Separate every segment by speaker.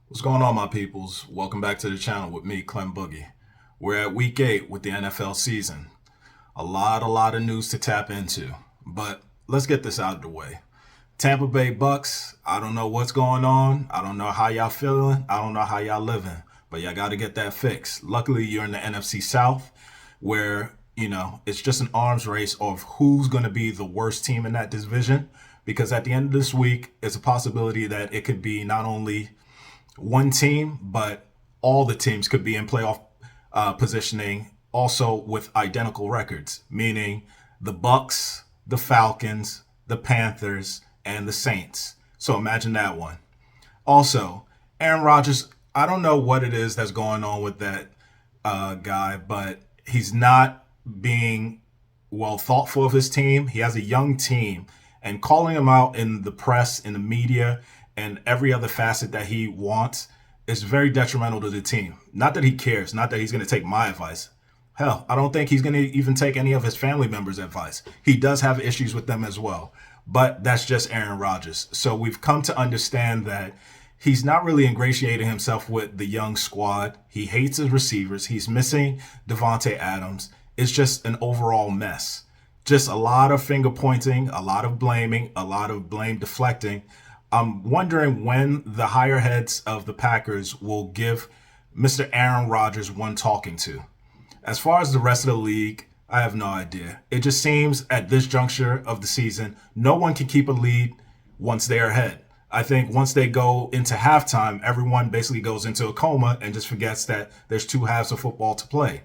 Speaker 1: What's going on, my peoples? Welcome back to the channel with me, Clem Boogie. We're at week 8 with the NFL season. A lot of news to tap into, but let's get this out of the way. Tampa Bay Bucks, I don't know what's going on. I don't know how y'all feeling. I don't know how y'all living, but y'all got to get that fixed. Luckily, you're in the NFC South where, it's just an arms race of who's going to be the worst team in that division because at the end of this week, it's a possibility that it could be not only one team, but all the teams could be in playoff positioning also with identical records, meaning the Bucks, the Falcons, the Panthers, and the Saints. So imagine that one. Also, Aaron Rodgers, I don't know what it is that's going on with that guy, but he's not being well thoughtful of his team. He has a young team, and calling him out in the press, in the media, and every other facet that he wants is very detrimental to the team. Not that he cares, not that he's going to take my advice. Hell, I don't think he's going to even take any of his family members' advice. He does have issues with them as well, but that's just Aaron Rodgers. So we've come to understand that he's not really ingratiating himself with the young squad. He hates his receivers. He's missing Devontae Adams. It's just an overall mess. Just a lot of finger pointing, a lot of blaming, a lot of blame deflecting. I'm wondering when the higher heads of the Packers will give Mr. Aaron Rodgers one talking to. As far as the rest of the league, I have no idea. It just seems at this juncture of the season, no one can keep a lead once they're ahead. I think once they go into halftime, everyone basically goes into a coma and just forgets that there's two halves of football to play.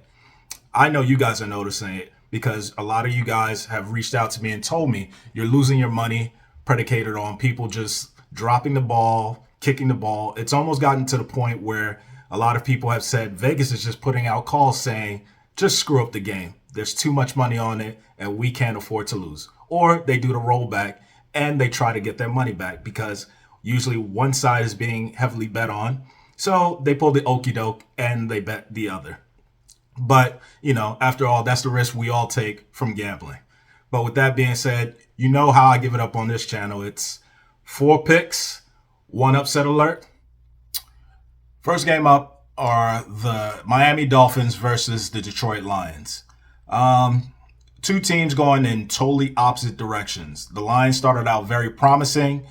Speaker 1: I know you guys are noticing it because a lot of you guys have reached out to me and told me you're losing your money predicated on people just dropping the ball, kicking the ball. It's almost gotten to the point where a lot of people have said Vegas is just putting out calls saying, just screw up the game. There's too much money on it and we can't afford to lose. Or they do the rollback and they try to get their money back because usually one side is being heavily bet on. So they pull the okey doke and they bet the other. But, after all, that's the risk we all take from gambling. But with that being said, you know how I give it up on this channel. It's 4 picks, 1 upset alert. First game up are the Miami Dolphins versus the Detroit Lions. Two teams going in totally opposite directions. The Lions started out very promising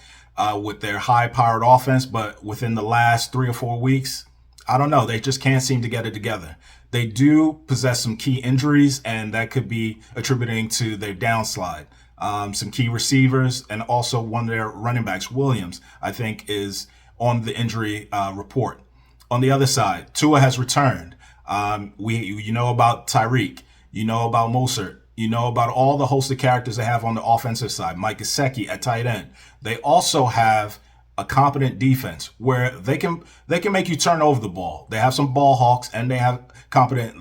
Speaker 1: with their high-powered offense, but within the last 3 or 4 weeks, I don't know, they just can't seem to get it together. They do possess some key injuries, and that could be attributing to their downslide. Some key receivers, and also one of their running backs, Williams, I think is on the injury report. On the other side, Tua has returned. You know about Tyreek, you know about Mostert, you know about all the host of characters they have on the offensive side. Mike Gesicki at tight end. They also have a competent defense where they can make you turn over the ball. They have some ball hawks and they have competent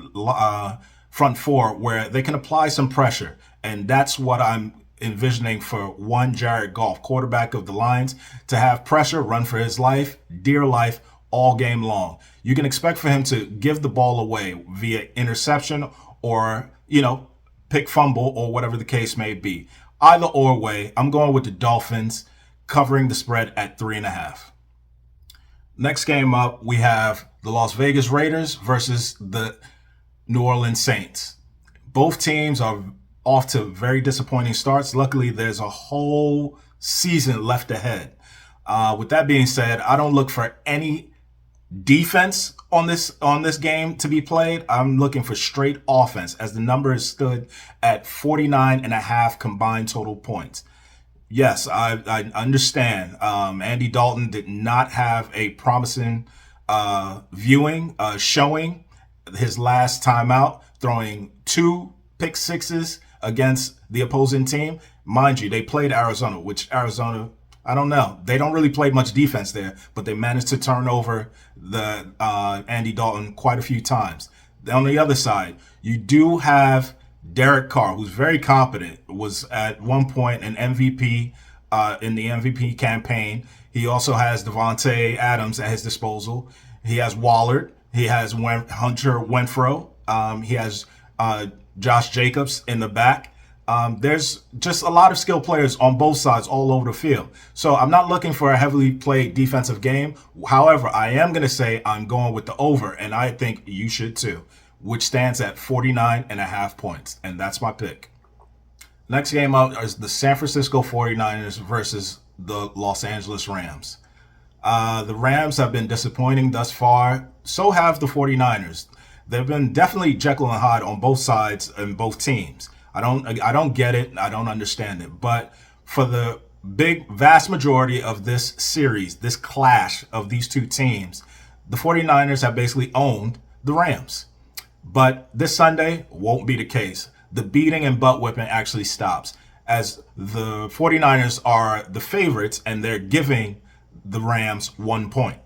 Speaker 1: front four where they can apply some pressure, and that's what I'm envisioning for one Jared Goff, quarterback of the Lions, to have pressure, run for his life, dear life, all game long. You can expect for him to give the ball away via interception or, pick fumble or whatever the case may be. Either or way, I'm going with the Dolphins covering the spread at 3.5. Next game up, we have the Las Vegas Raiders versus the New Orleans Saints. Both teams are off to very disappointing starts. Luckily, there's a whole season left ahead. With that being said, I don't look for any defense on this game to be played. I'm looking for straight offense as the number is stood at 49.5 combined total points. Yes, I understand. Andy Dalton did not have a promising showing his last time out, throwing 2 pick sixes against the opposing team. Mind you, they played Arizona, which Arizona, I don't know. They don't really play much defense there, but they managed to turn over the Andy Dalton quite a few times. On the other side, you do have Derek Carr, who's very competent, was at one point an MVP in the MVP campaign. He also has Devontae Adams at his disposal. He has Wallard. He has Hunter Renfrow. He has Josh Jacobs in the back. There's just a lot of skilled players on both sides all over the field. So I'm not looking for a heavily played defensive game. However, I am going to say I'm going with the over, and I think you should too, which stands at 49.5 points. And that's my pick. Next game out is the San Francisco 49ers versus the Los Angeles Rams. The Rams have been disappointing thus far. So have the 49ers. They've been definitely Jekyll and Hyde on both sides and both teams. I don't get it. I don't understand it. But for the vast majority of this series, this clash of these two teams, the 49ers have basically owned the Rams. But this Sunday won't be the case. The beating and butt whipping actually stops, as the 49ers are the favorites and they're giving the Rams 1 point.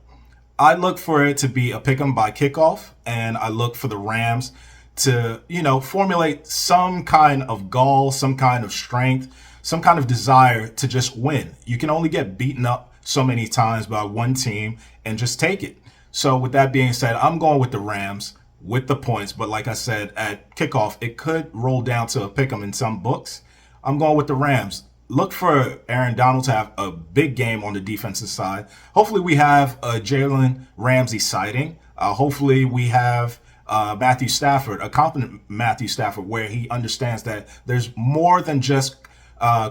Speaker 1: I look for it to be a pick 'em by kickoff, and I look for the Rams to, formulate some kind of gall, some kind of strength, some kind of desire to just win. You can only get beaten up so many times by one team and just take it. So with that being said, I'm going with the Rams with the points. But like I said, at kickoff, it could roll down to a pick 'em in some books. I'm going with the Rams. Look for Aaron Donald to have a big game on the defensive side. Hopefully we have a Jalen Ramsey sighting. Hopefully we have Matthew Stafford, a competent Matthew Stafford, where he understands that there's more than just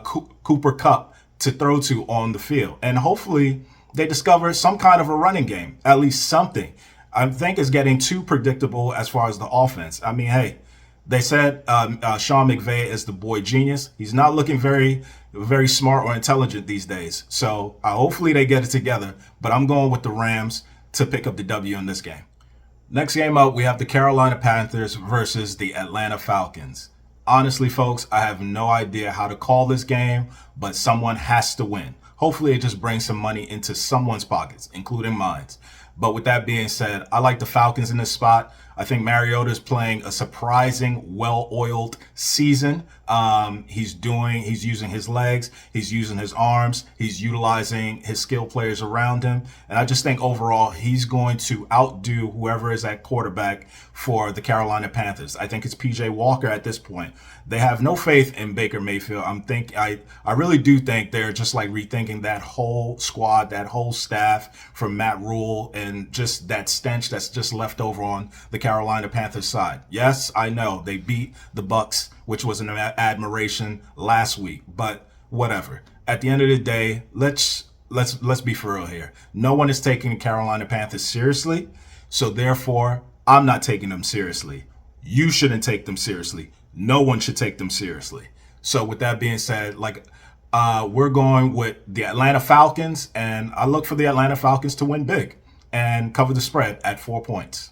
Speaker 1: Cooper Kupp to throw to on the field. And hopefully they discover some kind of a running game, at least something. I think it's getting too predictable as far as the offense. I mean, hey, they said Sean McVay is the boy genius. He's not looking very, very smart or intelligent these days. So hopefully they get it together. But I'm going with the Rams to pick up the W in this game. Next game out, we have the Carolina Panthers versus the Atlanta Falcons. Honestly, folks, I have no idea how to call this game, but someone has to win. Hopefully it just brings some money into someone's pockets, including mine. But with that being said, I like the Falcons in this spot. I think Mariota is playing a surprising, well-oiled season. He's using his legs, he's using his arms, he's utilizing his skill players around him. And I just think overall, he's going to outdo whoever is at quarterback for the Carolina Panthers. I think it's PJ Walker at this point. They have no faith in Baker Mayfield. I really do think they're just like rethinking that whole squad, that whole staff from Matt Rule, and just that stench that's just left over on the Carolina Panthers side. Yes, I know they beat the Bucks, which was an admiration last week, but whatever. At the end of the day, let's be for real here. No one is taking the Carolina Panthers seriously, so therefore I'm not taking them seriously. You shouldn't take them seriously. No one should take them seriously. So with that being said, we're going with the Atlanta Falcons, and I look for the Atlanta Falcons to win big and cover the spread at 4 points.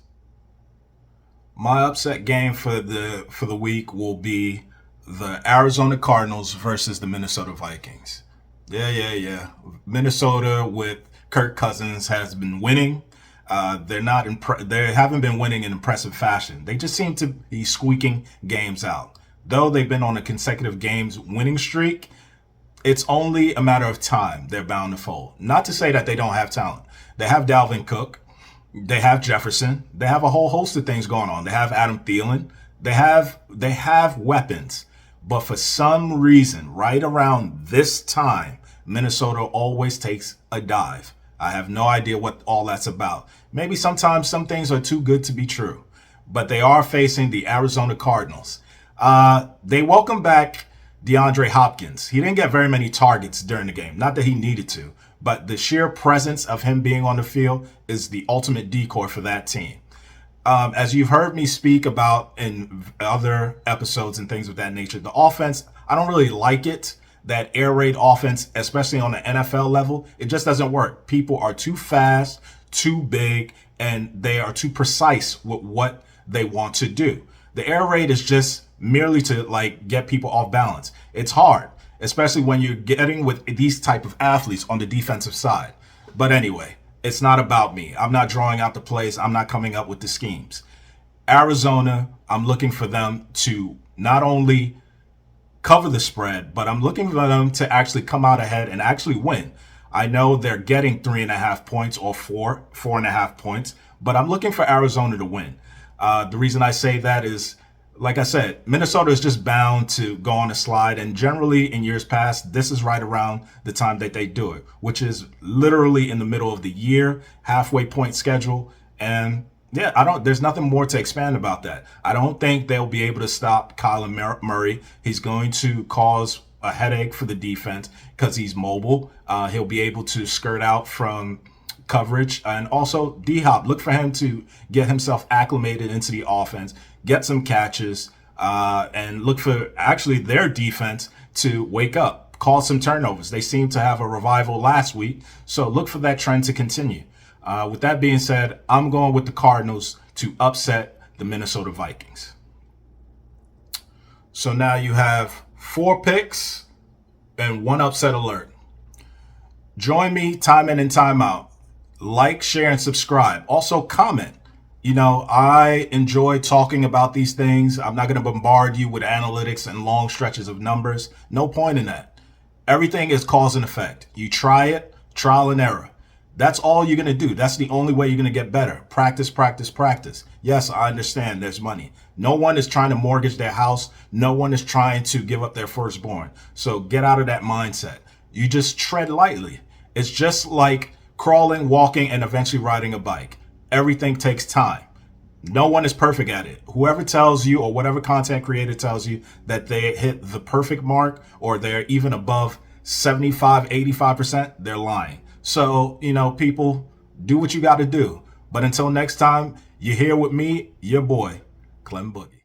Speaker 1: My upset game for the week will be the Arizona Cardinals versus the Minnesota Vikings. Yeah. Minnesota with Kirk Cousins has been winning. They haven't been winning in impressive fashion. They just seem to be squeaking games out. Though they've been on a consecutive games winning streak, it's only a matter of time they're bound to fold. Not to say that they don't have talent. They have Dalvin Cook. They have Jefferson. They have a whole host of things going on. They have Adam Thielen. They have weapons. But for some reason, right around this time, Minnesota always takes a dive. I have no idea what all that's about. Maybe sometimes some things are too good to be true. But they are facing the Arizona Cardinals. They welcome back DeAndre Hopkins. He didn't get very many targets during the game. Not that he needed to. But the sheer presence of him being on the field is the ultimate decoy for that team. As you've heard me speak about in other episodes and things of that nature, the offense, I don't really like it. That air raid offense, especially on the NFL level, it just doesn't work. People are too fast, too big, and they are too precise with what they want to do. The air raid is just merely to get people off balance. It's hard, especially when you're getting with these type of athletes on the defensive side. But anyway, it's not about me. I'm not drawing out the plays. I'm not coming up with the schemes. Arizona, I'm looking for them to not only cover the spread, but I'm looking for them to actually come out ahead and actually win. I know they're getting 3.5 points or 4.5 points, but I'm looking for Arizona to win. The reason I say that is like I said, Minnesota is just bound to go on a slide. And generally in years past, this is right around the time that they do it, which is literally in the middle of the year, halfway point schedule. And yeah, there's nothing more to expand about that. I don't think they'll be able to stop Kyler Murray. He's going to cause a headache for the defense because he's mobile. He'll be able to skirt out from coverage. And also D-Hop, look for him to get himself acclimated into the offense, get some catches, and look for actually their defense to wake up, cause some turnovers. They seem to have a revival last week, so look for that trend to continue. With that being said, I'm going with the Cardinals to upset the Minnesota Vikings. So now you have 4 picks and 1 upset alert. Join me time in and time out. Like, share, and subscribe. Also comment. You know, I enjoy talking about these things. I'm not going to bombard you with analytics and long stretches of numbers. No point in that. Everything is cause and effect. You try it, trial and error. That's all you're going to do. That's the only way you're going to get better. Practice, practice, practice. Yes, I understand there's money. No one is trying to mortgage their house. No one is trying to give up their firstborn. So get out of that mindset. You just tread lightly. It's just like crawling, walking, and eventually riding a bike. Everything takes time. No one is perfect at it. Whoever tells you, or whatever content creator tells you that they hit the perfect mark or they're even above 75, 85%, they're lying. So, you know, people, do what you got to do. But until next time, you're here with me, your boy, Clem Boogie.